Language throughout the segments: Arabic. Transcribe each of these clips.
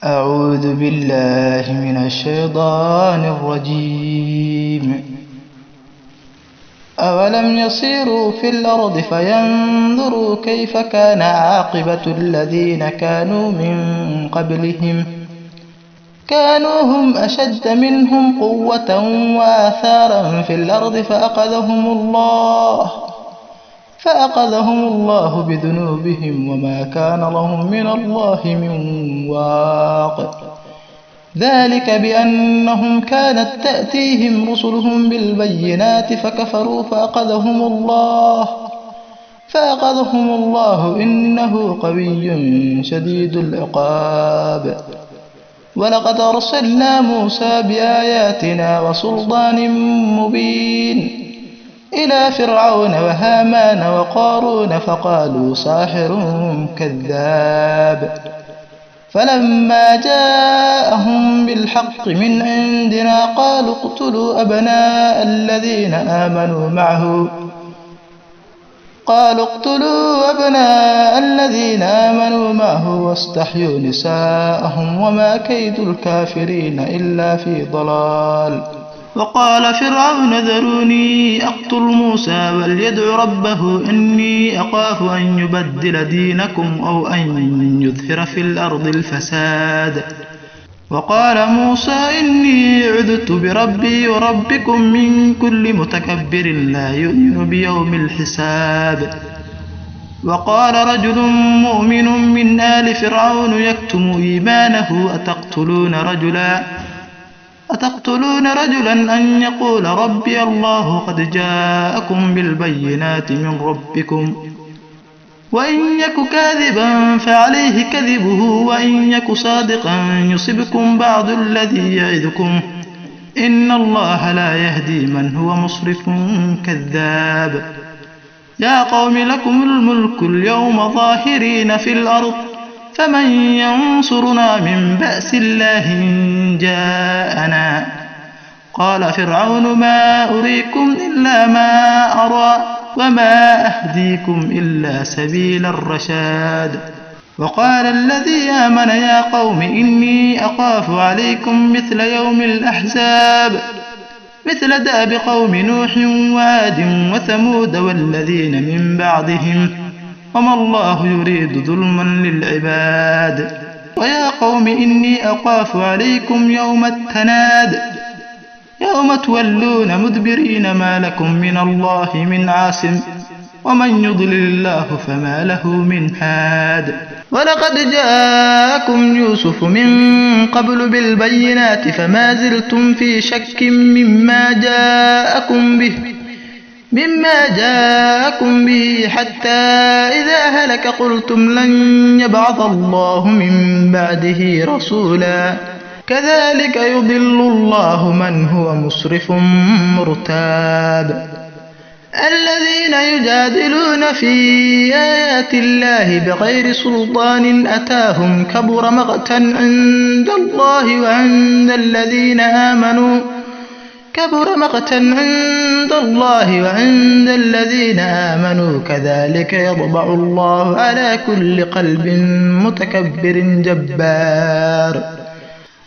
أعوذ بالله من الشيطان الرجيم. أولم يسيروا في الأرض فينظروا كيف كان عاقبة الذين كانوا من قبلهم كانوا هم أشد منهم قوة وآثارا في الأرض فأخذهم الله بذنوبهم وما كان لهم من الله من واق. ذلك بأنهم كانت تأتيهم رسلهم بالبينات فكفروا فأخذهم الله إنه قوي شديد العقاب. ولقد أرسلنا موسى بآياتنا وسلطان مبين إلى فرعون وهامان وقارون فقالوا ساحر كذاب. فلما جاءهم بالحق من عندنا قالوا اقتلوا أبناء الذين آمنوا معه واستحيوا نساءهم وما كيد الكافرين إلا في ضلال. وقال فرعون ذروني أقتل موسى وليدع ربه إني أخاف أن يبدل دينكم أو أن يظهر في الأرض الفساد. وقال موسى إني عذت بربي وربكم من كل متكبر لا يؤمن بيوم الحساب. وقال رجل مؤمن من آل فرعون يكتم إيمانه أتقتلون رجلا أن يقول ربي الله قد جاءكم بالبينات من ربكم وإن يك كاذبا فعليه كذبه وإن يك صادقا يصبكم بعض الذي يعدكم إن الله لا يهدي من هو مسرف كذاب. يا قوم لكم الملك اليوم ظاهرين في الأرض فمن ينصرنا من بأس الله إن جاءنا. قال فرعون ما أريكم إلا ما أرى وما أهديكم إلا سبيل الرشاد. وقال الذي آمن يا قوم إني أخاف عليكم مثل يوم الأحزاب مثل دأب قوم نوح وعاد وثمود والذين من بعدهم وما الله يريد ظلما للعباد. ويا قوم إني أخاف عليكم يوم التناد يوم تولون مدبرين ما لكم من الله من عاصم ومن يضلل الله فما له من هاد. ولقد جاءكم يوسف من قبل بالبينات فما زلتم في شك مما جاءكم به حتى إذا هلك قلتم لن يبعث الله من بعده رسولا كذلك يضل الله من هو مسرف مرتاب. الذين يجادلون في آيات الله بغير سلطان أتاهم كبر مقتا عند الله وعند الذين آمنوا كذلك يطبع الله على كل قلب متكبر جبار.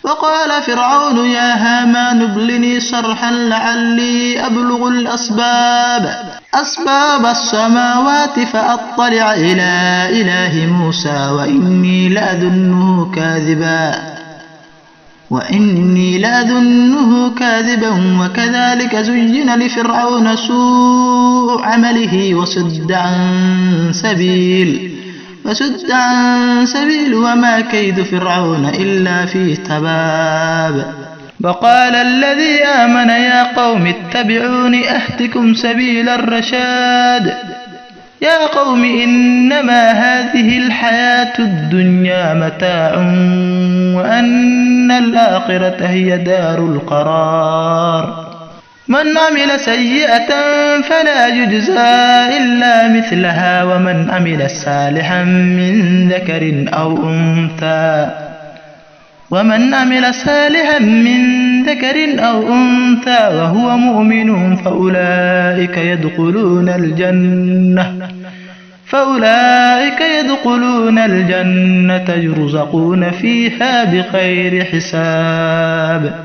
وقال فرعون يا هامان ابن صرحا لعلي أبلغ أسباب السماوات فأطلع إلى إله موسى وإني لأظنه كاذبا. وكذلك زين لفرعون سوء عمله وصد عن سبيل وما كيد فرعون إلا في تباب. وقال الذي آمن يا قوم اتبعون أهدكم سبيل الرشاد. يا قوم إنما هذه الحياة الدنيا متاع وأن الآخرة هي دار القرار. من عمل سيئة فلا يجزى إلا مثلها ومن عمل صالحا من ذكر أو أنثى وهو مؤمن فأولئك فأولئك يدخلون الجنة يرزقون فيها بغير حساب.